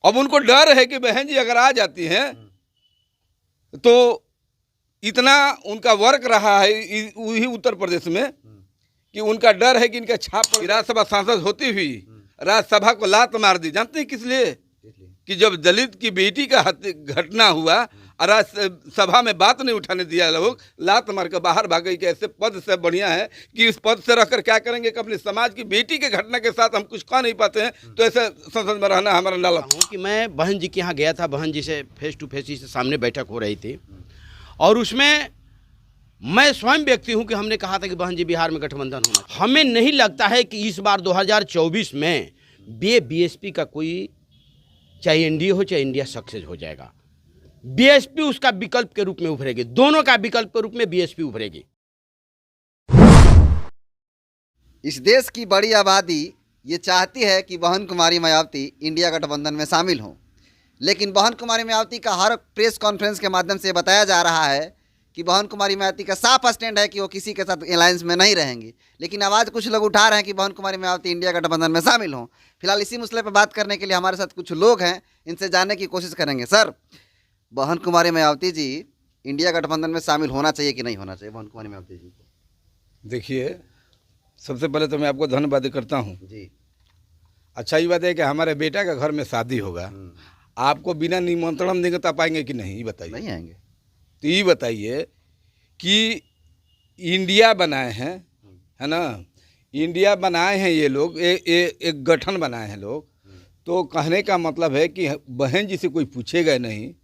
अब उनको डर है कि बहन जी अगर आ जाती हैं तो इतना उनका वर्क रहा है वही उत्तर प्रदेश में कि उनका डर है कि इनका छाप राज्यसभा सांसद होती हुई राज्यसभा को लात मार दी। जानते हैं किस लिए? कि जब दलित की बेटी का घटना हुआ और राज्यसभा में बात नहीं उठाने दिया, लोग लात मार कर बाहर भाग गई कि ऐसे पद से बढ़िया है कि इस पद से रहकर क्या करेंगे कि अपने समाज की बेटी के घटना के साथ हम कुछ कह नहीं पाते हैं, तो ऐसे संसद में रहना हमारा नाला। कि मैं बहन जी के यहाँ गया था, बहन जी से फेस टू फेस से सामने बैठक हो रही थी और उसमें मैं स्वयं व्यक्ति हूं कि हमने कहा था कि बहन जी बिहार में गठबंधन होना। हमें नहीं लगता है कि इस बार 2024 में बीएसपी का कोई, चाहे एनडीए हो चाहे इंडिया, सक्सेस हो जाएगा। बीएसपी उसका विकल्प के रूप में उभरेगी, दोनों का विकल्प के रूप में बीएसपी उभरेगी। इस देश की बड़ी आबादी ये चाहती है कि बहन कुमारी मायावती इंडिया गठबंधन में शामिल हों, लेकिन बहन कुमारी मायावती का हर प्रेस कॉन्फ्रेंस के माध्यम से बताया जा रहा है कि बहन कुमारी मायावती का साफ स्टैंड है कि वो किसी के साथ अलायंस में नहीं रहेंगी। लेकिन आवाज़ कुछ लोग उठा रहे हैं कि बहन कुमारी मायावती इंडिया गठबंधन में शामिल हों। फिलहाल इसी मसले पर बात करने के लिए हमारे साथ कुछ लोग हैं, इनसे जानने की कोशिश करेंगे। सर, बहन कुमारी मायावती जी इंडिया गठबंधन में शामिल होना चाहिए कि नहीं होना चाहिए बहन कुमारी मायावती जी को? देखिए, सबसे पहले तो मैं आपको धन्यवाद करता हूँ जी। अच्छा ये बात है कि हमारे बेटा का घर में शादी होगा, आपको बिना निमंत्रण देंगे तो आप आएंगे कि नहीं? बताइए। नहीं आएंगे। तो ये बताइए कि इंडिया बनाए हैं, है ना, इंडिया बनाए हैं ये लोग, एक गठन बनाए हैं लोग, तो कहने का मतलब है कि बहन जी से कोई पूछेगा नहीं।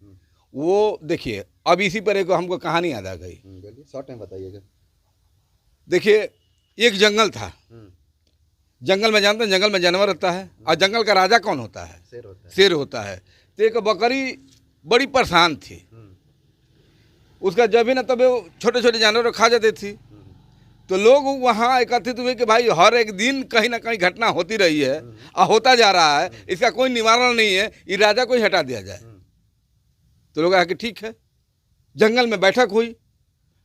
वो देखिए, अब इसी पर एक हमको कहानी याद आ गई। शॉर्ट में बताइएगा। देखिए, एक जंगल था, जंगल में जानते हैं जंगल में जानवर होता है और जंगल का राजा कौन होता है? शेर होता है। शेर होता है। तो एक बकरी बड़ी परेशान थी, उसका जब भी ना तब छोटे छोटे जानवर खा जाते थी। तो लोग वहाँ एकत्रित हुए कि भाई हर एक दिन कहीं ना कहीं घटना होती रही है और होता जा रहा है, इसका कोई निवारण नहीं है, ये राजा को ही हटा दिया जाए। तो लोग कहा कि ठीक है। जंगल में बैठक हुई,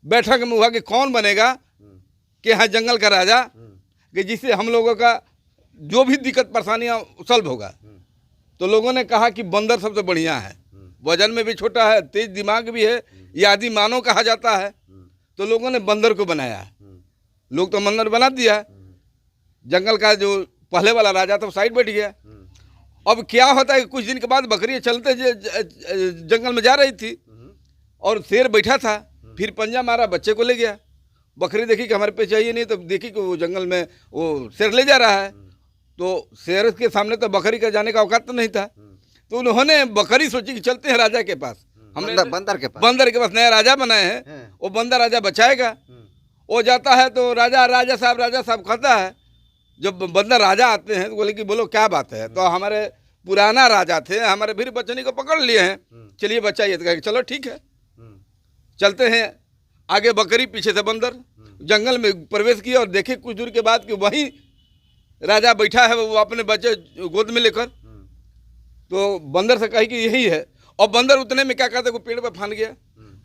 बैठक में हुआ कि कौन बनेगा कि हाँ जंगल का राजा, कि जिससे हम लोगों का जो भी दिक्कत परेशानियाँ सॉल्व होगा। तो लोगों ने कहा कि बंदर सबसे बढ़िया है, वजन में भी छोटा है, तेज दिमाग भी है, ये आदि मानव कहा जाता है। तो लोगों ने बंदर को बनाया, लोग तो बंदर बना दिया। जंगल का जो पहले वाला राजा था साइड बैठ गया। अब क्या होता है कि कुछ दिन के बाद बकरियाँ चलते जंगल में जा रही थी और शेर बैठा था, फिर पंजा मारा, बच्चे को ले गया। बकरी देखी कि हमारे पे चाहिए नहीं, तो देखी कि वो जंगल में वो शेर ले जा रहा है। तो शेर के सामने तो बकरी का जाने का औकात तो नहीं था। तो उन्होंने बकरी सोची कि चलते हैं राजा के पास, हमने बंदर के पास नया राजा बनाए हैं, वो बंदर राजा बचाएगा। वो जाता है तो राजा साहब कहता है, जब बंदर राजा आते हैं तो बोले कि बोलो क्या बात है? तो हमारे पुराना राजा थे, हमारे फिर बचनी को पकड़ लिए हैं, चलिए बचाइए। तो कहा चलो ठीक है, चलते हैं। आगे बकरी, पीछे से बंदर जंगल में प्रवेश किया और देखे कुछ दूर के बाद कि वही राजा बैठा है, वो अपने बच्चे गोद में लेकर। तो बंदर से कही कि यही है। और बंदर उतने में क्या करते, वो पेड़ पर फान गया,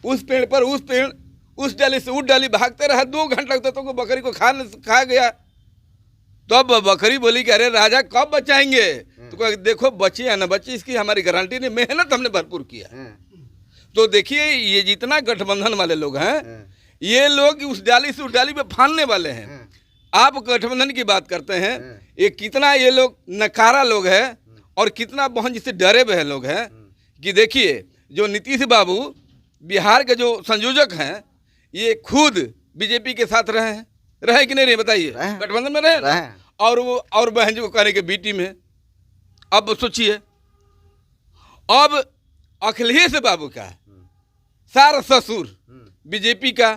उस पेड़ पर उस पेड़, उस डाली से उस डाली भागते रहा, 2 घंटा तक तो बकरी को खा गया। तब तो बकरी बोली कि अरे राजा कब बचाएंगे? तो देखो बची या न बची इसकी हमारी गारंटी नहीं, मेहनत हमने भरपूर किया। तो देखिए, ये जितना गठबंधन वाले लोग हैं, ये लोग उस डाली से उस डाली पे फानने वाले हैं। आप गठबंधन की बात करते हैं, ये कितना ये लोग नकारा लोग हैं और कितना बहन जिससे डरे हुए लोग हैं। कि देखिए, जो नीतीश बाबू बिहार के जो संयोजक हैं, ये खुद बीजेपी के साथ रहे कि नहीं रहे? बताइए, गठबंधन में रहे। और वो और बहन जी को कहने के बीटी में। अब सोचिए, अब अखिलेश बाबू का सारा ससुर बीजेपी का,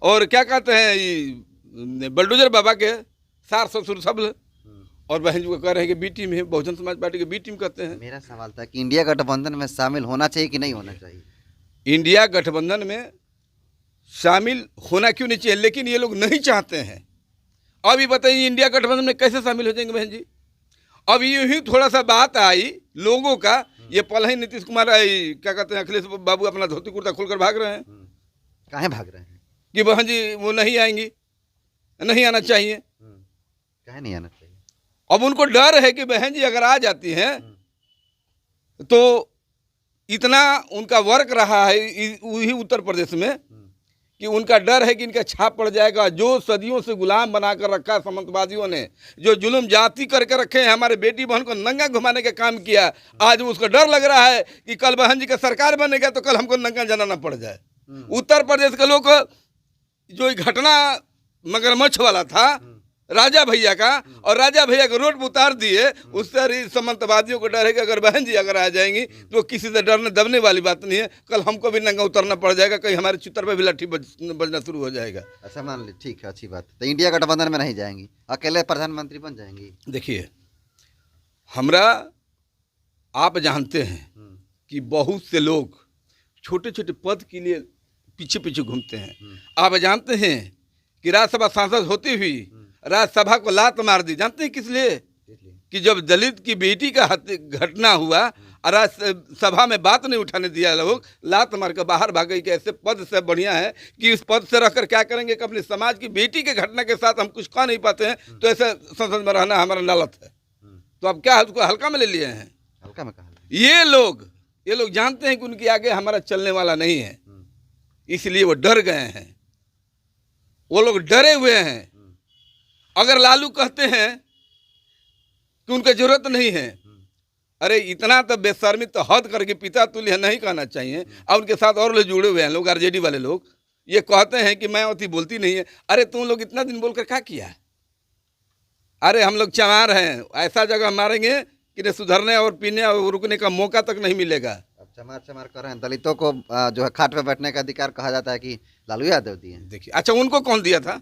और क्या कहते हैं बलडोजर बाबा के सार ससुर सब, और बहन जी को कह रहे हैं कि बी टीम है, बहुजन समाज पार्टी के बी टीम कहते हैं। मेरा सवाल था कि इंडिया गठबंधन में शामिल होना चाहिए कि नहीं होना चाहिए? इंडिया गठबंधन में शामिल होना क्यों नहीं चाहिए, लेकिन ये लोग नहीं चाहते हैं। अब ये बताइए, इंडिया गठबंधन में कैसे शामिल हो जाएंगे बहन जी? अब यूं ही थोड़ा सा बात आई लोगों का, ये पल ही नीतीश कुमार क्या कहते हैं अखिलेश बाबू अपना धोती कुर्ता खोलकर भाग रहे हैं। काहे भाग रहे हैं? कि बहन जी वो नहीं आएंगी, नहीं आना चाहिए। काहे नहीं आना चाहिए? अब उनको डर है कि बहन जी अगर आ जाती हैं तो इतना उनका वर्क रहा है वही उत्तर प्रदेश में कि उनका डर है कि इनका छाप पड़ जाएगा। जो सदियों से गुलाम बना कर रखा सामंतवादियों ने, जो जुल्म जाति करके रखे हैं, हमारे बेटी बहन को नंगा घुमाने का काम किया, आज उसको डर लग रहा है कि कल बहन जी का सरकार बनेगा तो कल हमको नंगा जनाना पड़ जाए। उत्तर प्रदेश के लोग जो ये घटना मगरमच्छ वाला था राजा भैया का, और राजा भैया को रोड पर उतार दिए, उससे सामंतवादियों को डर है कि अगर बहन जी अगर आ जाएंगी तो किसी से डरने दबने वाली बात नहीं है, कल हमको भी नंगा उतरना पड़ जाएगा, कहीं हमारे चित्तर पे भी लाठी बजना शुरू हो जाएगा। अच्छा मान ली, ठीक है, अच्छी बात। तो इंडिया गठबंधन में नहीं जाएंगी, अकेले प्रधानमंत्री बन जाएंगी? देखिए, हमरा आप जानते हैं कि बहुत से लोग छोटे छोटे पद के लिए पीछे पीछे घूमते हैं। आप जानते हैं कि राज्यसभा सांसद होती हुई राज्यसभा को लात मार दी, जानते हैं किस लिए? कि जब दलित की बेटी का घटना हुआ और राज्यसभा में बात नहीं उठाने दिया, लोग लात मार कर बाहर भाग गई कि ऐसे पद से बढ़िया है कि इस पद से रहकर क्या करेंगे कि अपने समाज की बेटी के घटना के साथ हम कुछ कह नहीं पाते हैं, तो ऐसे संसद में रहना हमारा नालत है। तो अब क्या उसको हल्का में ले लिए हैं? हल्का में कहा? ये लोग जानते हैं कि उनके आगे हमारा चलने वाला नहीं है, इसलिए वो डर गए हैं, वो लोग डरे हुए हैं। अगर लालू कहते हैं कि उनका जरूरत नहीं है, अरे इतना तो बेशर्मी तो हद करके पिता तुल्य नहीं कहना चाहिए। और उनके साथ और लोग जुड़े हुए हैं, लोग आरजेडी वाले लोग, ये कहते हैं कि मैं अति बोलती नहीं है। अरे तुम लोग इतना दिन बोलकर क्या किया? अरे हम लोग चमार हैं, ऐसा जगह मारेंगे कि न सुधरने और पीने और रुकने का मौका तक नहीं मिलेगा। अब चमार कर रहे हैं। दलितों को जो है खाट पे बैठने का अधिकार कहा जाता है कि लालू यादव दिए। देखिए, अच्छा उनको कौन दिया था?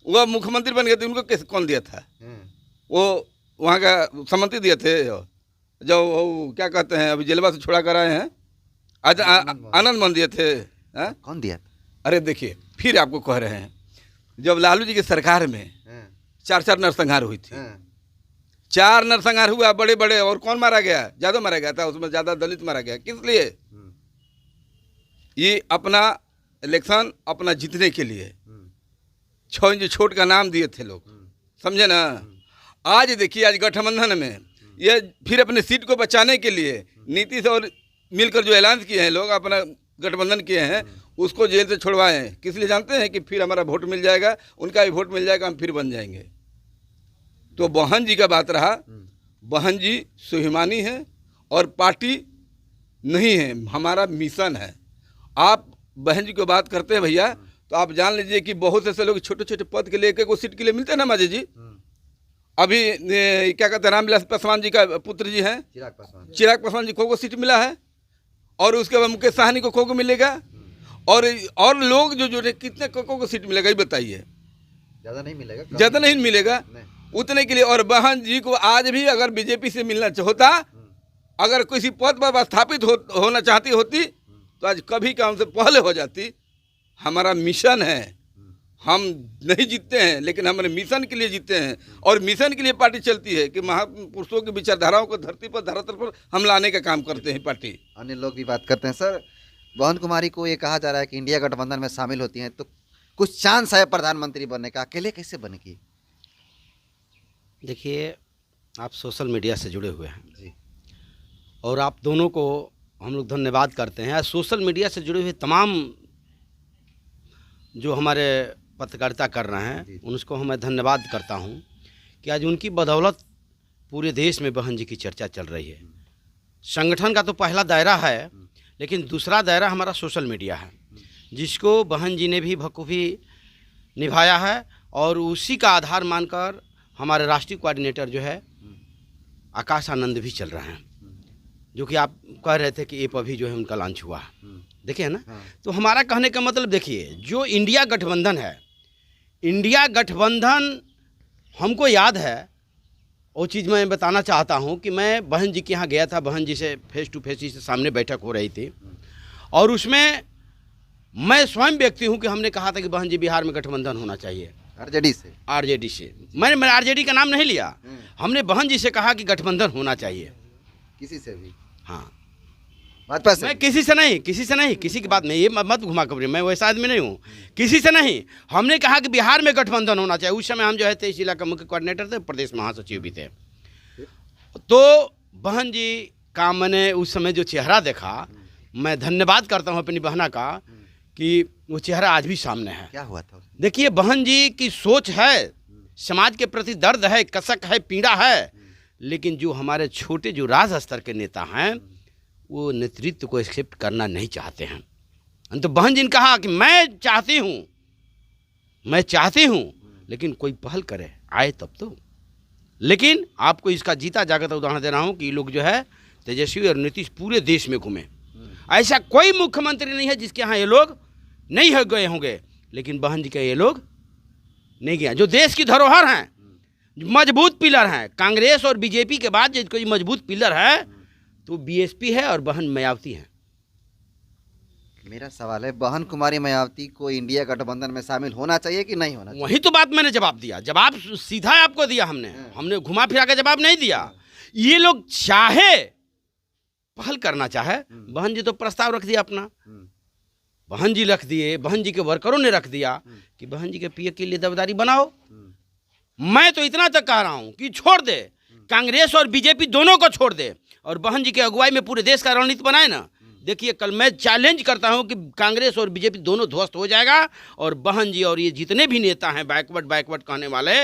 वो मुख्यमंत्री बन गए थे, उनको कैसे कौन दिया था? वो वहाँ का सम्मति दिए थे, जो वो क्या कहते हैं अभी जेलवा से छुड़ा कर आए हैं, आज आनंद मन दिए थे। कौन दिया? अरे देखिए, फिर आपको कह रहे हैं, जब लालू जी की सरकार में 4 नरसंहार हुई थी, 4 नरसंहार हुआ बड़े बड़े, और कौन मारा गया? ज़्यादा मारा गया था, उसमें ज़्यादा दलित मारा गया। किस लिए? ये अपना इलेक्शन अपना जीतने के लिए 6 इंच छोट का नाम दिए थे लोग, समझे ना? आज देखिए, आज गठबंधन में ये फिर अपने सीट को बचाने के लिए नीतीश और मिलकर जो ऐलान किए हैं, लोग अपना गठबंधन किए हैं, उसको जेल से छुड़वाए हैं। किस लिए जानते हैं? कि फिर हमारा वोट मिल जाएगा, उनका भी वोट मिल जाएगा, हम फिर बन जाएंगे। तो बहन जी का बात रहा, बहन जी स्वाभिमानी है और पार्टी नहीं है, हमारा मिशन है। आप बहन जी को बात करते हैं भैया, तो आप जान लीजिए कि बहुत ऐसे लोग छोटे छोटे पद के लिए, एक सीट के लिए मिलते हैं ना माजी जी। अभी क्या कहते हैं, रामविलास पासवान जी का पुत्र जी हैं, चिराग पासवान जी को सीट मिला है, और उसके बाद मुकेश साहनी को को मिलेगा, और लोग जो जुड़े, कितने को सीट मिलेगा ये बताइए? ज़्यादा नहीं मिलेगा, ज़्यादा नहीं मिलेगा उतने के लिए। और बहन जी को आज भी अगर बीजेपी से मिलना होता, अगर किसी पद पर स्थापित होना चाहती होती, तो आज कभी का हमसे पहले हो जाती। हमारा मिशन है, हम नहीं जीतते हैं लेकिन हमारे मिशन के लिए जीते हैं, और मिशन के लिए पार्टी चलती है कि महापुरुषों की विचारधाराओं को धरती पर धरातल पर हम लाने का काम करते हैं पार्टी। अन्य लोग भी बात करते हैं। सर, बहन कुमारी को ये कहा जा रहा है कि इंडिया गठबंधन में शामिल होती हैं तो कुछ चांस है प्रधानमंत्री बनने का, अकेले कैसे बनेगी? देखिए, आप सोशल मीडिया से जुड़े हुए हैं जी, और आप दोनों को हम लोग धन्यवाद करते हैं। सोशल मीडिया से जुड़े हुए तमाम जो हमारे पत्रकारिता कर रहे हैं, उनको मैं धन्यवाद करता हूं कि आज उनकी बदौलत पूरे देश में बहन जी की चर्चा चल रही है। संगठन का तो पहला दायरा है, लेकिन दूसरा दायरा हमारा सोशल मीडिया है, जिसको बहन जी ने भी बखूबी निभाया है, और उसी का आधार मानकर हमारे राष्ट्रीय कोऑर्डिनेटर जो है आकाश आनंद भी चल रहे हैं, जो कि आप कह रहे थे कि ऐप अभी जो है उनका लॉन्च हुआ, देखिए ना। तो हमारा कहने का मतलब, देखिए, जो इंडिया गठबंधन है, इंडिया गठबंधन हमको याद है, वो चीज़ मैं बताना चाहता हूँ कि मैं बहन जी के यहाँ गया था, बहन जी से फेस टू फेस से सामने बैठक हो रही थी, और उसमें मैं स्वयं व्यक्ति हूँ कि हमने कहा था कि बहन जी बिहार में गठबंधन होना चाहिए आरजेडी से। मैंने आरजेडी का नाम नहीं लिया, हमने बहन जी से कहा कि गठबंधन होना चाहिए। किसी से भी? हाँ, भाजपा से? मैं किसी से नहीं, किसी की बात नहीं, ये मत घुमा कबरी, मैं वैसा आदमी नहीं हूँ, किसी से नहीं। हमने कहा कि बिहार में गठबंधन होना चाहिए। उस समय हम जो है 23 जिला का मुख्य कोऑर्डिनेटर थे, प्रदेश महासचिव भी थे। तो बहन जी का मैंने उस समय जो चेहरा देखा, मैं धन्यवाद करता हूँ अपनी बहना का कि वो चेहरा आज भी सामने है। क्या हुआ था? देखिए, बहन जी की सोच है, समाज के प्रति दर्द है, कसक है, पीड़ा है, लेकिन जो हमारे छोटे जो राज स्तर के नेता हैं वो नेतृत्व को एक्सेप्ट करना नहीं चाहते हैं। तो बहन जी ने कहा कि मैं चाहती हूँ लेकिन कोई पहल करे, आए तब तो। लेकिन आपको इसका जीता जागता उदाहरण दे रहा हूँ कि ये लोग जो है तेजस्वी और नीतीश पूरे देश में घूमे। ऐसा कोई मुख्यमंत्री नहीं है जिसके यहाँ ये लोग नहीं हो गए होंगे, लेकिन बहन जी के ये लोग नहीं गए। जो देश की धरोहर हैं, मजबूत पिलर हैं, कांग्रेस और बीजेपी के बाद जो कोई मजबूत पिलर है तो बीएसपी है और बहन मायावती हैं। मेरा सवाल है, बहन कुमारी मायावती को इंडिया गठबंधन में शामिल होना चाहिए कि नहीं होना चाहिए? वही तो बात मैंने जवाब दिया, जवाब सीधा आपको दिया हमने घुमा फिरा के जवाब नहीं दिया। ये लोग चाहे पहल करना चाहे, बहन जी तो प्रस्ताव रख दिया अपना, बहन जी रख दिए, बहन जी के वर्करों ने रख दिया कि बहन जी के पीए के लिए दावेदारी बनाओ। मैं तो इतना तक कह रहा हूं कि छोड़ दे, कांग्रेस और बीजेपी दोनों को छोड़ दे और बहन जी के अगुवाई में पूरे देश का रणनीति बनाए ना। देखिए, कल मैं चैलेंज करता हूं कि कांग्रेस और बीजेपी दोनों ध्वस्त हो जाएगा और बहन जी और ये जितने भी नेता हैं बैकवर्ड कहने वाले,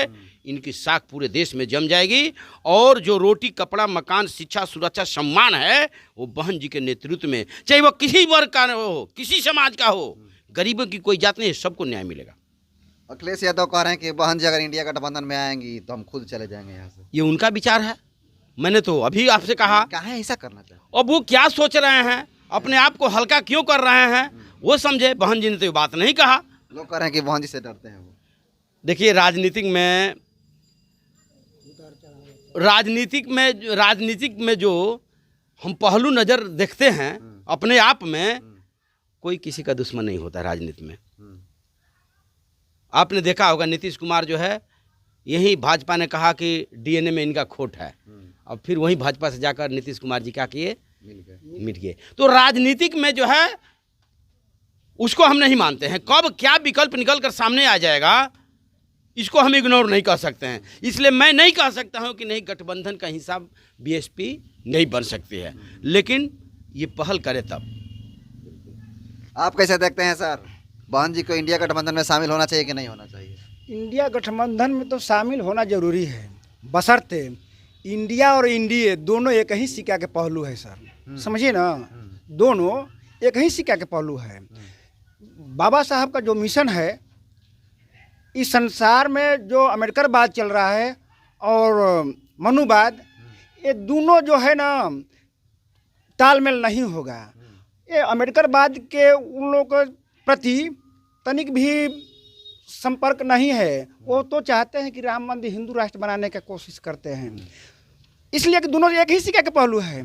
इनकी साख पूरे देश में जम जाएगी और जो रोटी कपड़ा मकान शिक्षा सुरक्षा सम्मान है वो बहन जी के नेतृत्व में, चाहे वो किसी वर्ग का हो, किसी समाज का हो, गरीबों की कोई जात नहीं, सबको न्याय मिलेगा। अखिलेश यादव कह रहे हैं कि बहन जी अगर इंडिया गठबंधन में आएंगी तो हम खुद चले जाएंगे यहाँ से। ये उनका विचार है, मैंने तो अभी आपसे कहा। कहाँ ऐसा करना चाहिए? अब वो क्या सोच रहे हैं, अपने आप को हल्का क्यों कर रहे हैं, वो समझे। बहन जी ने तो ये बात नहीं कहा। लोग कह रहे हैं कि बहन जी से डरते हैं वो। देखिए, राजनीतिक में जो हम पहलू नज़र देखते हैं अपने आप में, कोई किसी का दुश्मन नहीं होता राजनीति में। आपने देखा होगा नीतीश कुमार जो है, यही भाजपा ने कहा कि डीएनए में इनका खोट है, अब फिर वही भाजपा से जाकर नीतीश कुमार जी क्या किए, मिट गए। तो राजनीतिक में जो है उसको हम नहीं मानते हैं। कब क्या विकल्प निकल कर सामने आ जाएगा इसको हम इग्नोर नहीं कर सकते हैं। इसलिए मैं नहीं कह सकता हूं कि नहीं, गठबंधन का हिस्सा बीएसपी नहीं बन सकती है, लेकिन ये पहल करे तब। आप कैसे देखते हैं सर, बहन जी को इंडिया गठबंधन में शामिल होना चाहिए कि नहीं होना चाहिए? इंडिया गठबंधन में तो शामिल होना जरूरी है, बशर्ते इंडिया और एनडीए दोनों एक ही सिक्का के पहलू है सर, समझिए ना, दोनों एक ही सिक्का के पहलू है। बाबा साहब का जो मिशन है, इस संसार में जो अमेरिकनवाद चल रहा है और मनुवाद, ये दोनों जो है ना तालमेल नहीं होगा। ये अमेरिकनवाद के उन लोगों के प्रति तनिक भी संपर्क नहीं है। वो तो चाहते हैं कि राम मंदिर हिंदू राष्ट्र बनाने की कोशिश करते हैं, इसलिए कि दोनों एक ही सिक्के के पहलू है।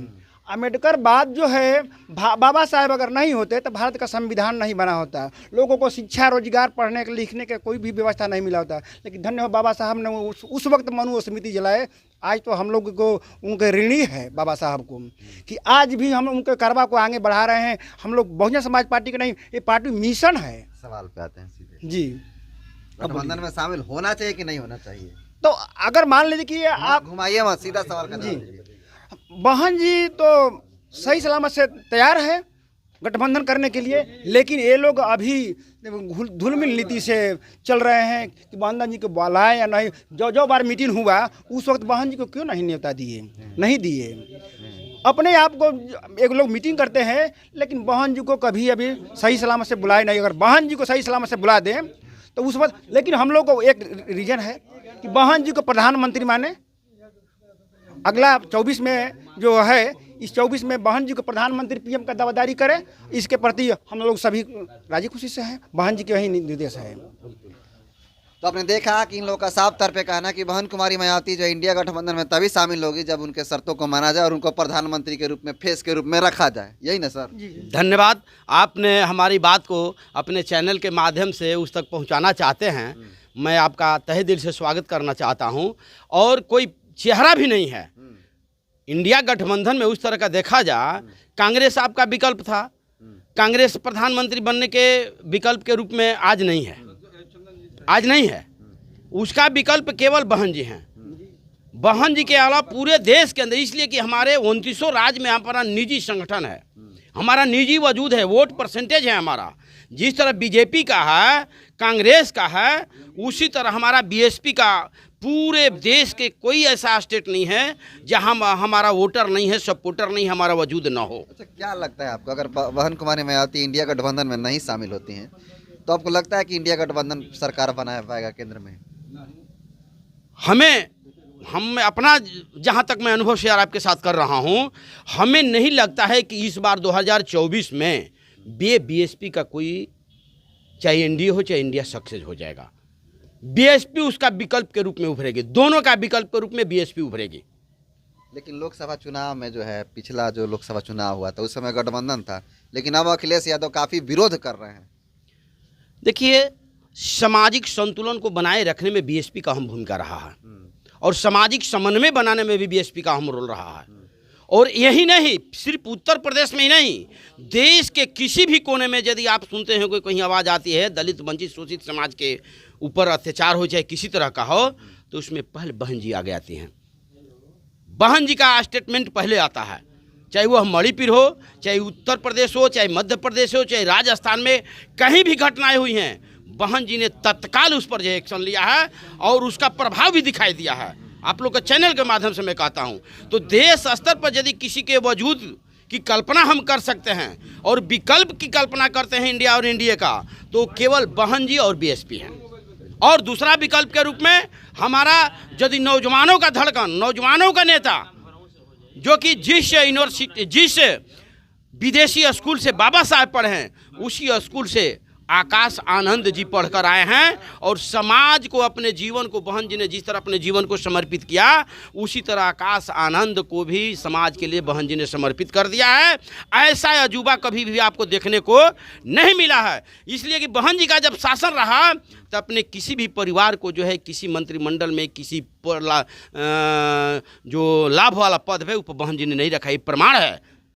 अम्बेडकरवाद जो है, बाबा साहब अगर नहीं होते तो भारत का संविधान नहीं बना होता, लोगों को शिक्षा रोजगार पढ़ने के लिखने के कोई भी व्यवस्था नहीं मिला होता। लेकिन धन्य हो बाबा साहब ने उस वक्त मनु समिति जलाए। आज तो हम लोग को उनके ऋणी है बाबा साहब को, कि आज भी हम उनके कारवा को आगे बढ़ा रहे हैं। हम लोग बहुजन समाज पार्टी के नहीं, ये पार्टी मिशन है। सवाल पे आते हैं सीधे जी, गठबंधन में शामिल होना चाहिए कि नहीं होना चाहिए? तो अगर मान लीजिए कि आप घुमाइए मत, सीधा सवाल कर जी, बहन जी तो सही सलामत से तैयार है गठबंधन करने के लिए, लेकिन ये लोग अभी धुलमिल नीति से चल रहे हैं कि बहन जी को बुलाए या नहीं। जो बार मीटिंग हुआ उस वक्त बहन जी को क्यों नहीं न्योता दिए, नहीं दिए। अपने आप को एक लोग मीटिंग करते हैं, लेकिन बहन जी को कभी अभी सही सलामत से बुलाए नहीं। अगर बहन जी को सही सलामत से बुला दें तो उस वक्त, लेकिन हम लोग को एक रीजन है कि बहन जी को प्रधानमंत्री माने। अगला 24 में जो है, इस 24 में बहन जी को प्रधानमंत्री पीएम का दावेदारी करे, इसके प्रति हम लोग सभी राजी खुशी से हैं। बहन जी के वही निर्देश है। तो आपने देखा कि इन लोगों का साफ तौर पे कहना कि बहन कुमारी मायावती जो इंडिया गठबंधन में तभी शामिल होगी जब उनके शर्तों को माना जाए और उनको प्रधानमंत्री के रूप में, फेस के रूप में रखा जाए। यही ना सर? धन्यवाद। आपने हमारी बात को अपने चैनल के माध्यम से उस तक पहुंचाना चाहते हैं, मैं आपका तहे दिल से स्वागत करना चाहता हूं। और कोई चेहरा भी नहीं है इंडिया गठबंधन में उस तरह का। देखा जा, कांग्रेस आपका विकल्प था, कांग्रेस प्रधानमंत्री बनने के विकल्प के रूप में आज नहीं है, आज नहीं है। उसका विकल्प केवल बहन जी हैं। बहन जी के अलावा पूरे देश के अंदर, इसलिए कि हमारे 29 राज्य में हमारा निजी संगठन है, हमारा निजी वजूद है, वोट परसेंटेज है हमारा। जिस तरह बीजेपी का है, कांग्रेस का है, उसी तरह हमारा बीएसपी का पूरे देश के कोई ऐसा स्टेट नहीं है जहां हमारा वोटर नहीं है, सपोर्टर नहीं, हमारा वजूद ना हो। अच्छा, क्या लगता है आपको, अगर बहन कुमारी मायावती इंडिया गठबंधन में नहीं शामिल होती हैं तो आपको लगता है कि इंडिया गठबंधन सरकार बना पाएगा केंद्र में? हम अपना जहाँ तक मैं अनुभव शेयर आपके साथ कर रहा हूँ, हमें नहीं लगता है कि इस बार 2024 में बीएसपी का कोई, चाहे एनडीए हो चाहे इंडिया, सक्सेस हो जाएगा। बीएसपी उसका विकल्प के रूप में उभरेगी, दोनों का विकल्प के रूप में बीएसपी उभरेगी। लेकिन लोकसभा चुनाव में जो है, पिछला जो लोकसभा चुनाव हुआ था उस समय गठबंधन था, लेकिन अब अखिलेश यादव काफ़ी विरोध कर रहे हैं। देखिए, सामाजिक संतुलन को बनाए रखने में बीएसपी का अहम भूमिका रहा है और सामाजिक समन्वय बनाने में भी बीएसपी का अहम रोल रहा है। और यही नहीं, सिर्फ उत्तर प्रदेश में ही नहीं, देश के किसी भी कोने में यदि आप सुनते हैं कोई कहीं आवाज़ आती है दलित, वंचित, शोषित समाज के ऊपर अत्याचार हो, चाहे किसी तरह का हो, तो उसमें पहले बहन जी आगे आती हैं। बहन जी का स्टेटमेंट पहले आता है, चाहे वह मणिपुर हो, चाहे उत्तर प्रदेश हो, चाहे मध्य प्रदेश हो, चाहे राजस्थान में कहीं भी घटनाएं हुई हैं, बहन जी ने तत्काल उस पर जो एक्शन लिया है और उसका प्रभाव भी दिखाई दिया है। आप लोग के चैनल के माध्यम से मैं कहता हूं, तो देश स्तर पर यदि किसी के वजूद की कल्पना हम कर सकते हैं और विकल्प की कल्पना करते हैं इंडिया और एनडीए का, तो केवल बहन जी और बीएसपी हैं। और दूसरा विकल्प के रूप में हमारा यदि नौजवानों का धड़कन, नौजवानों का नेता, जो कि जिस यूनिवर्सिटी, जिस विदेशी स्कूल से बाबा साहब पढ़े हैं, उसी स्कूल से आकाश आनंद जी पढ़कर आए हैं और समाज को, अपने जीवन को, बहन जी ने जिस तरह अपने जीवन को समर्पित किया, उसी तरह आकाश आनंद को भी समाज के लिए बहन जी ने समर्पित कर दिया है। ऐसा अजूबा कभी भी आपको देखने को नहीं मिला है। इसलिए कि बहन जी का जब शासन रहा तो अपने किसी भी परिवार को जो है किसी मंत्रिमंडल में किसी जो लाभ वाला पद है, वो बहन जी ने नहीं रखा। ये प्रमाण है